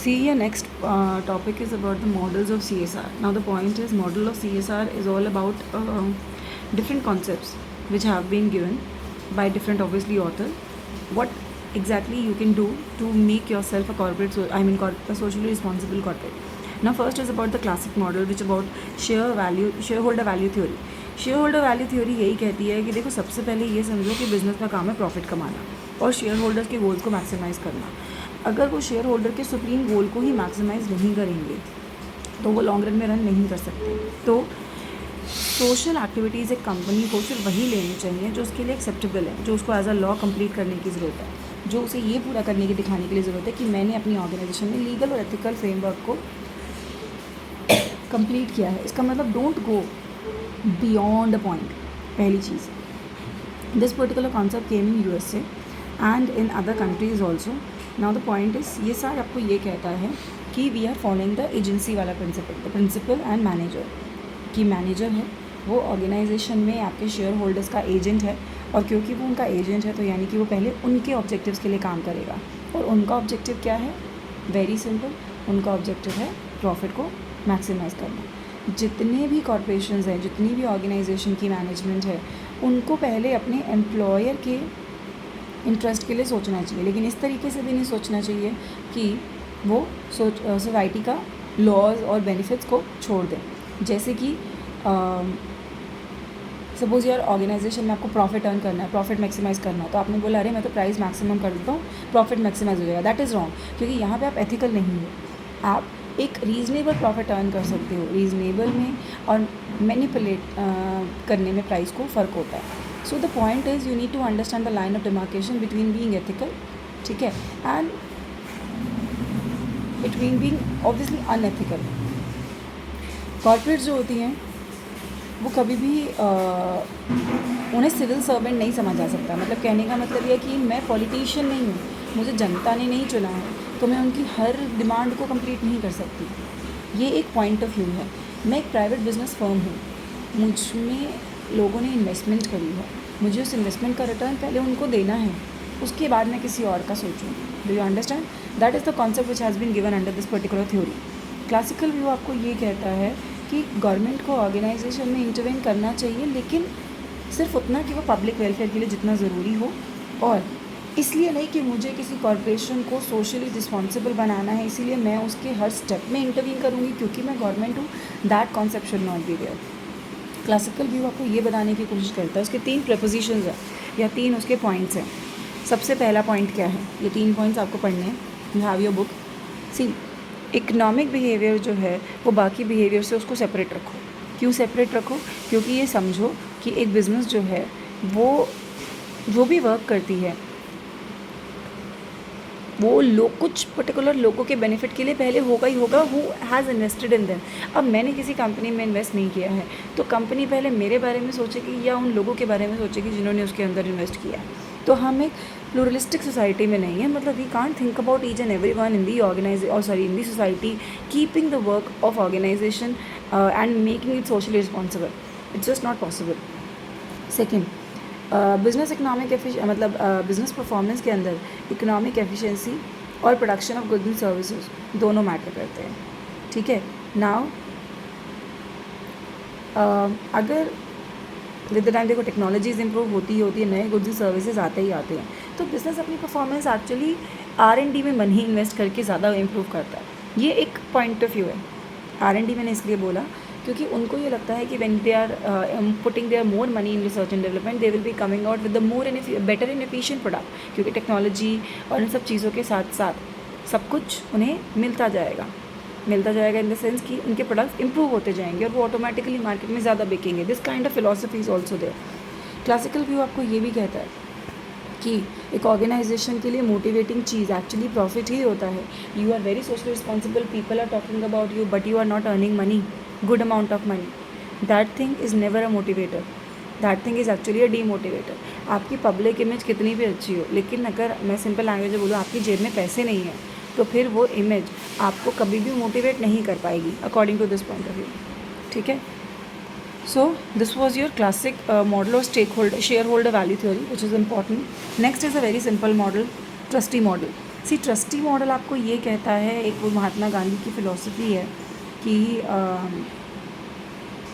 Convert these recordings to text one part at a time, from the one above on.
See, your next topic is about the models of CSR. Now, the point is, model of CSR is all about different concepts which have been given by different, obviously, authors. What exactly you can do to make yourself a corporate, a socially responsible corporate. Now, first is about the classic model, which about shareholder value theory. Share value theory यही कहती है कि देखो, सबसे पहले ये समझो कि बिजनेस का काम है प्रॉफिट कमाना और शेयर होल्डर्स के गोल्स को मैक्सिमाइज़ करना. अगर वो शेयर होल्डर के सुप्रीम गोल को ही मैक्सिमाइज़ नहीं करेंगे तो वो लॉन्ग रन में रन नहीं कर सकते. तो सोशल एक्टिविटीज़ एक कंपनी को सिर्फ वही लेनी चाहिए जो उसके लिए एक्सेप्टेबल है, जो उसको एज अ लॉ कंप्लीट करने की ज़रूरत है, जो उसे ये पूरा करने की दिखाने के लिए ज़रूरत है कि मैंने अपनी ऑर्गेनाइजेशन में लीगल और एथिकल फ्रेमवर्क को कंप्लीट किया है. इसका मतलब don't go beyond a point. पहली चीज़, this particular concept came in USA and in other countries also. Now the point is, ये सारा आपको ये कहता है कि we are following the agency वाला principle. The principal and manager, कि मैनेजर है वो ऑर्गेनाइजेशन में आपके शेयर होल्डर्स का एजेंट है, और क्योंकि वो उनका एजेंट है तो यानी कि वो पहले उनके ऑब्जेक्टिव्स के लिए काम करेगा. और उनका ऑब्जेक्टिव क्या है? वेरी सिंपल, उनका ऑब्जेक्टिव है प्रॉफिट को मैक्सिमाइज़ करना. जितने भी कॉर्पोरेशंस हैं, जितनी भी ऑर्गेनाइजेशन की मैनेजमेंट है, उनको पहले अपने एम्प्लॉयर के इंटरेस्ट के लिए सोचना चाहिए, लेकिन इस तरीके से भी नहीं सोचना चाहिए कि वो सोसाइटी का लॉज और बेनिफिट्स को छोड़ दें. जैसे कि सपोज़ यार ऑर्गेनाइजेशन में आपको प्रॉफिट अर्न करना है, प्रॉफिट मैक्सिमाइज़ करना है, तो आपने बोला अरे मैं तो प्राइस मैक्सिमम कर देता हूँ, प्रॉफिट मैक्सिमाइज़ हो जाएगा. दैट इज़ रॉन्ग, क्योंकि यहाँ पे आप एथिकल नहीं हो. आप एक रीज़नेबल प्रॉफिट अर्न कर सकते हो. रीज़नेबल में और मैनिपुलेट करने में प्राइस को फ़र्क होता है. So the point is, you need to understand the line of demarcation between being ethical, ठीक है, and between being obviously unethical. Corporates जो होती हैं वो कभी भी उन्हें सिविल सर्वेंट नहीं समझा जा सकता. मतलब कहने का मतलब ये है कि मैं पॉलिटिशियन नहीं हूँ, मुझे जनता ने नहीं चुना है, तो मैं उनकी हर डिमांड को कंप्लीट नहीं कर सकती. ये एक पॉइंट ऑफ व्यू है. मैं एक प्राइवेट बिजनेस फर्म हूँ, मुझ में लोगों ने इन्वेस्टमेंट करी है, मुझे उस इन्वेस्टमेंट का रिटर्न पहले उनको देना है, उसके बाद मैं किसी और का सोचूँ. Do you understand? That is the concept which has been given under this particular theory. Classical view आपको ये कहता है कि गवर्नमेंट को ऑर्गेनाइजेशन में इंटरवेन करना चाहिए, लेकिन सिर्फ उतना कि वो पब्लिक वेलफेयर के लिए जितना ज़रूरी हो, और इसलिए नहीं कि मुझे किसी कॉरपोरेशन को सोशली रिस्पॉन्सिबल बनाना है इसीलिए मैं उसके हर स्टेप में इंटरवीन करूँगी क्योंकि मैं गवर्नमेंट हूँ. That concept should not be there. Classical view आपको ये बताने की कोशिश करता है, उसके 3 प्रपोजिशंस हैं या 3 उसके पॉइंट्स हैं. सबसे पहला पॉइंट क्या है? ये 3 पॉइंट्स आपको पढ़ने हैं. You have your book. See, economic behaviour जो है वो बाकी बिहेवियर से उसको सेपरेट रखो. क्यों सेपरेट रखो? क्योंकि ये समझो कि एक बिज़नेस जो है वो जो भी वर्क करती है वो लोग कुछ पर्टिकुलर लोगों के बेनिफिट के लिए पहले होगा ही होगा, who has invested in them. अब मैंने किसी कंपनी में इन्वेस्ट नहीं किया है तो कंपनी पहले मेरे बारे में सोचेगी या उन लोगों के बारे में सोचेगी जिन्होंने उसके अंदर इन्वेस्ट किया. तो हम एक प्लूरलिस्टिक सोसाइटी में नहीं है. मतलब we can't think about each and every one in the in the society keeping the work of organisation and making it socially responsible. It's just not possible. Second, business business performance के अंदर economic efficiency और production of goods and services दोनों matter करते हैं. ठीक है. Now अगर with the time देखो टेक्नोलॉजीज इंप्रूव होती है, नए गुड्स एंड सर्विसेज आते ही आते हैं, तो बिज़नेस अपनी परफॉर्मेंस एक्चुअली R&D में मनी इन्वेस्ट करके ज़्यादा इम्प्रूव करता है. ये एक पॉइंट ऑफ व्यू है. R&D मैंने इसलिए बोला क्योंकि उनको ये लगता है कि when they are putting there more money in research and development they will be coming out with the more and better and efficient product. क्योंकि टेक्नोलॉजी और इन सब चीज़ों के साथ साथ सब कुछ उन्हें मिलता जाएगा इन द सेंस कि उनके प्रोडक्ट्स इंप्रूव होते जाएंगे और वो ऑटोमेटिकली मार्केट में ज़्यादा बिकेंगे. This kind of philosophy is also there. Classical view आपको ये भी कहता है कि एक ऑर्गेनाइजेशन के लिए मोटिवेटिंग चीज़ एक्चुअली प्रॉफिट ही होता है. You are very socially responsible, people are talking about you, but you are not earning money, good amount of money. That thing is never a motivator. That thing is actually a demotivator. आपकी public image कितनी भी अच्छी हो, लेकिन अगर मैं simple language में बोलूँ आपकी जेब में पैसे नहीं हैं, तो फिर वो इमेज आपको कभी भी मोटिवेट नहीं कर पाएगी according to this point of view. ठीक है. So this was your classic model of shareholder value theory, which is important. Next is a very simple model, trustee model. C trustee model आपको ये कहता है, एक वो महात्मा गांधी की फ़िलॉसफी है कि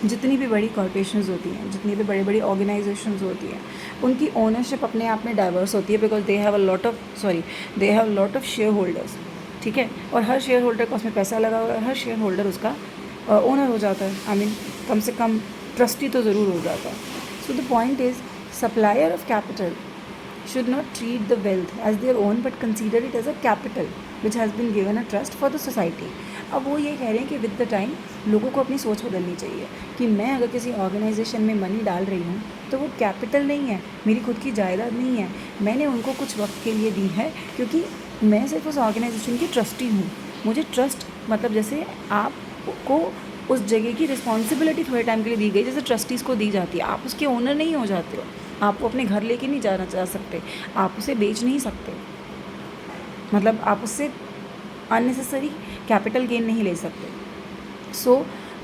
जितनी भी बड़ी कॉरपोरेशंस होती हैं, जितनी भी बड़ी बड़ी ऑर्गेनाइजेशंस होती हैं, उनकी ओनरशिप अपने आप में डाइवर्स होती है, because they have a lot of share holders, ठीक है। और हर शेयर होल्डर का उसमें पैसा लगा हुआ है, हर शेयर होल्डर उसका ओनर हो जाता है, आई मीन कम से कम ट्रस्टी तो ज़रूर हो जाता है। So the point is, supplier of capital should not treat the wealth as their own but consider it as a capital which has been given a trust for the society। अब वो ये कह रहे हैं कि विद द टाइम लोगों को अपनी सोच बदलनी चाहिए कि मैं अगर किसी ऑर्गेनाइजेशन में मनी डाल रही हूँ तो वो कैपिटल नहीं है, मेरी खुद की जायदाद नहीं है, मैंने उनको कुछ वक्त के लिए दी है क्योंकि मैं सिर्फ उस ऑर्गेनाइजेशन की ट्रस्टी हूँ। मुझे ट्रस्ट मतलब जैसे आपको उस जगह की रिस्पॉन्सिबिलिटी थोड़े टाइम के लिए दी गई, जैसे ट्रस्टीज़ को दी जाती है, आप उसके ओनर नहीं हो जाते हो, आप वो अपने घर लेके नहीं जाना जा सकते, आप उसे बेच नहीं सकते, मतलब आप उससे अननेसेसरी कैपिटल गेन नहीं ले सकते। सो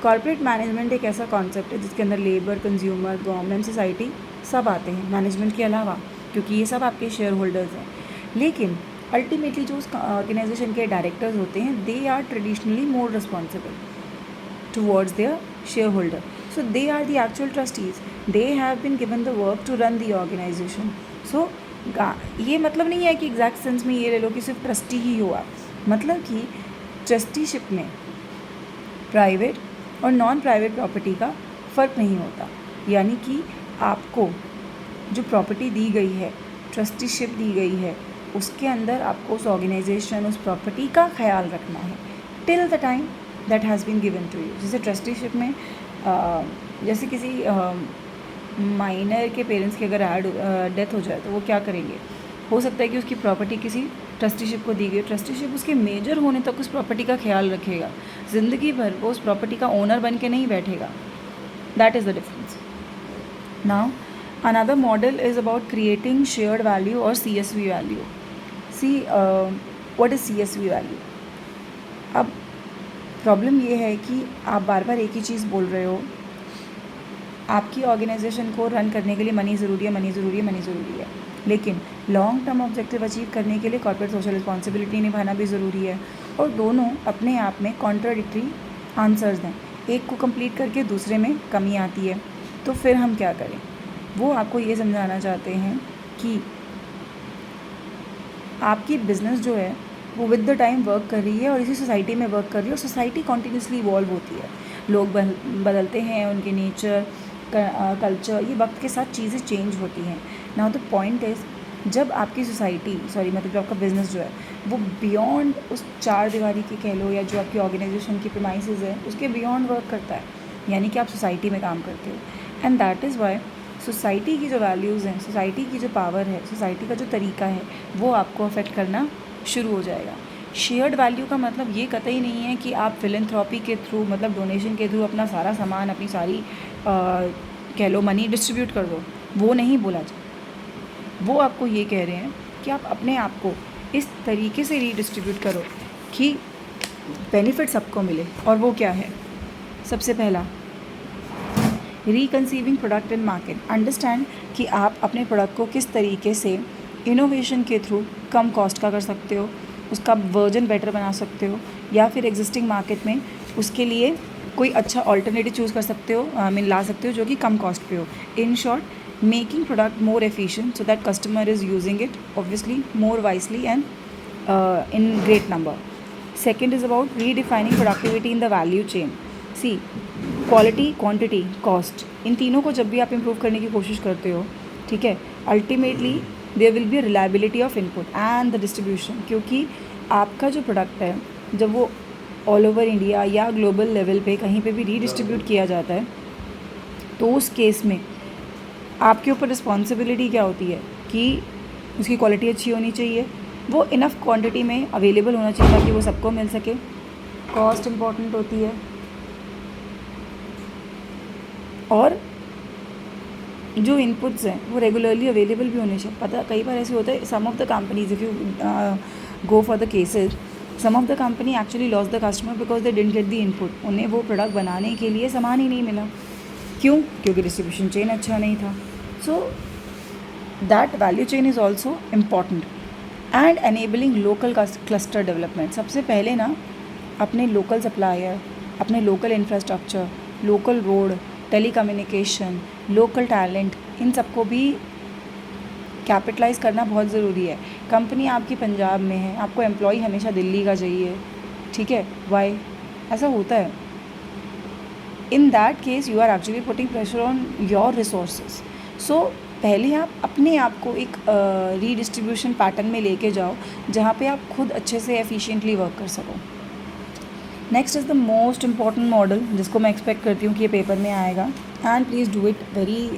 कॉर्पोरेट मैनेजमेंट एक ऐसा कॉन्सेप्ट है जिसके अंदर लेबर, कंज्यूमर, गवर्नमेंट, सोसाइटी सब आते हैं मैनेजमेंट के अलावा, क्योंकि ये सब आपके शेयर होल्डर्स हैं। लेकिन अल्टीमेटली जो उस ऑर्गेनाइजेशन के डायरेक्टर्स होते हैं, they are traditionally more responsible towards their shareholder, so they are the actual trustees, they have been given the work to run the organization। so ये मतलब नहीं है कि एग्जैक्ट सेंस में ये ले लो कि सिर्फ ट्रस्टी ही हुआ, मतलब कि ट्रस्टीशिप में प्राइवेट और नॉन प्राइवेट प्रॉपर्टी का फ़र्क नहीं होता, यानी कि आपको जो प्रॉपर्टी दी गई है, ट्रस्टीशिप दी गई है, उसके अंदर आपको उस ऑर्गेनाइजेशन, उस प्रॉपर्टी का ख्याल रखना है till the time that has been given to you. जैसे ट्रस्टीशिप में जैसे किसी माइनर के पेरेंट्स की अगर डेथ हो जाए तो वो क्या करेंगे, हो सकता है कि उसकी प्रॉपर्टी किसी ट्रस्टीशिप को दी गई, ट्रस्टीशिप उसके मेजर होने तक उस प्रॉपर्टी का ख्याल रखेगा, ज़िंदगी भर वो उस प्रॉपर्टी का ओनर बन के नहीं बैठेगा। That is the difference. Now another model is about creating shared value और CSV value. See what is CSV value? अब प्रॉब्लम ये है कि आप बार बार एक ही चीज़ बोल रहे हो, आपकी ऑर्गेनाइजेशन को रन करने के लिए मनी ज़रूरी है, मनी ज़रूरी है, मनी ज़रूरी है, लेकिन लॉन्ग टर्म ऑब्जेक्टिव अचीव करने के लिए कॉर्पोरेट सोशल रिस्पॉन्सिबिलिटी निभाना भी ज़रूरी है, और दोनों अपने आप में कॉन्ट्राडिक्टरी आंसर्स हैं। एक को कंप्लीट करके दूसरे में कमी आती है, तो फिर हम क्या करें? वो आपको ये समझाना चाहते हैं कि आपकी बिज़नेस जो है वो विद द टाइम वर्क कर रही है और इसी सोसाइटी में वर्क कर रही है, और सोसाइटी कॉन्टीन्यूसली इवॉल्व होती है, लोग बदलते हैं, उनके नेचर, कल्चर, ये वक्त के साथ चीज़ें चेंज होती हैं। नाउ द पॉइंट इज़, जब आपकी सोसाइटी मतलब जो आपका बिज़नेस जो है वो बियॉन्ड उस चार दीवारी की कह लो, या जो आपकी ऑर्गेनाइजेशन की प्रीमाइसेस है उसके बियॉन्ड वर्क करता है, यानी कि आप सोसाइटी में काम करते हो, and that is why society की जो वैल्यूज़ हैं, सोसाइटी की जो पावर है, सोसाइटी का जो तरीका है, वो आपको अफेक्ट करना शुरू हो जाएगा। शेयर्ड वैल्यू का मतलब ये कतई नहीं है कि आप फिलैंथ्रोपी के थ्रू, मतलब डोनेशन के थ्रू अपना सारा सामान, अपनी सारी कह लो मनी डिस्ट्रीब्यूट कर दो, वो नहीं बोला जाए। वो आपको ये कह रहे हैं कि आप अपने आप को इस तरीके से रीडिस्ट्रीब्यूट करो कि बेनिफिट सबको मिले, और वो क्या है? सबसे पहला, रिकन्सीविंग प्रोडक्ट इन मार्केट। अंडरस्टैंड कि आप अपने प्रोडक्ट को किस तरीके से इनोवेशन के थ्रू कम कॉस्ट का कर सकते हो, उसका वर्जन बेटर बना सकते हो, या फिर एग्जिस्टिंग मार्केट में उसके लिए कोई अच्छा ऑल्टरनेटिव चूज़ कर सकते हो, ला सकते हो जो कि कम कॉस्ट पे हो। In short, making product more efficient so that customer is using it obviously more wisely and in great number. Second is about redefining productivity in the value chain. See, quality, quantity, cost, इन तीनों को जब भी आप improve करने की कोशिश करते हो, ठीक है, ultimately there will be a reliability of input and the distribution, क्योंकि आपका जो प्रोडक्ट है जब वो ऑल ओवर इंडिया या ग्लोबल लेवल पे कहीं पे भी रीडिस्ट्रीब्यूट किया जाता है, तो उस केस में आपके ऊपर रिस्पॉन्सिबिलिटी क्या होती है कि उसकी क्वालिटी अच्छी होनी चाहिए, वो इनफ क्वांटिटी में अवेलेबल होना चाहिए ताकि वो सबको मिल सके, कॉस्ट इम्पॉर्टेंट होती है, और जो इनपुट्स हैं वो रेगुलरली अवेलेबल भी होने चाहिए। पता कई बार ऐसे होता है, some of the companies, if you go for the cases, some of the company actually loss the customer because they didn't get the input. उन्हें वो प्रोडक्ट बनाने के लिए सामान ही नहीं मिला। क्यों? क्योंकि डिस्ट्रीब्यूशन चेन अच्छा नहीं था। So that value chain is also important. And enabling local cluster development. सबसे पहले ना अपने लोकल सप्लायर, अपने local infrastructure, local road, telecommunication, local talent, इन सबको भी कैपिटलाइज करना बहुत ज़रूरी है। कंपनी आपकी पंजाब में है, आपको एम्प्लॉय हमेशा दिल्ली का चाहिए, ठीक है, वाई ऐसा होता है? In that case you are actually putting pressure on your resources. So पहले आप अपने आप को एक रीडिस्ट्रीब्यूशन पैटर्न में लेके जाओ जहाँ पे आप खुद अच्छे से एफिशिएंटली वर्क कर सको। Next is the most important model जिसको मैं एक्सपेक्ट करती हूँ कि ये पेपर में आएगा, and please do it very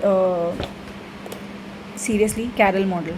seriously, Carroll model.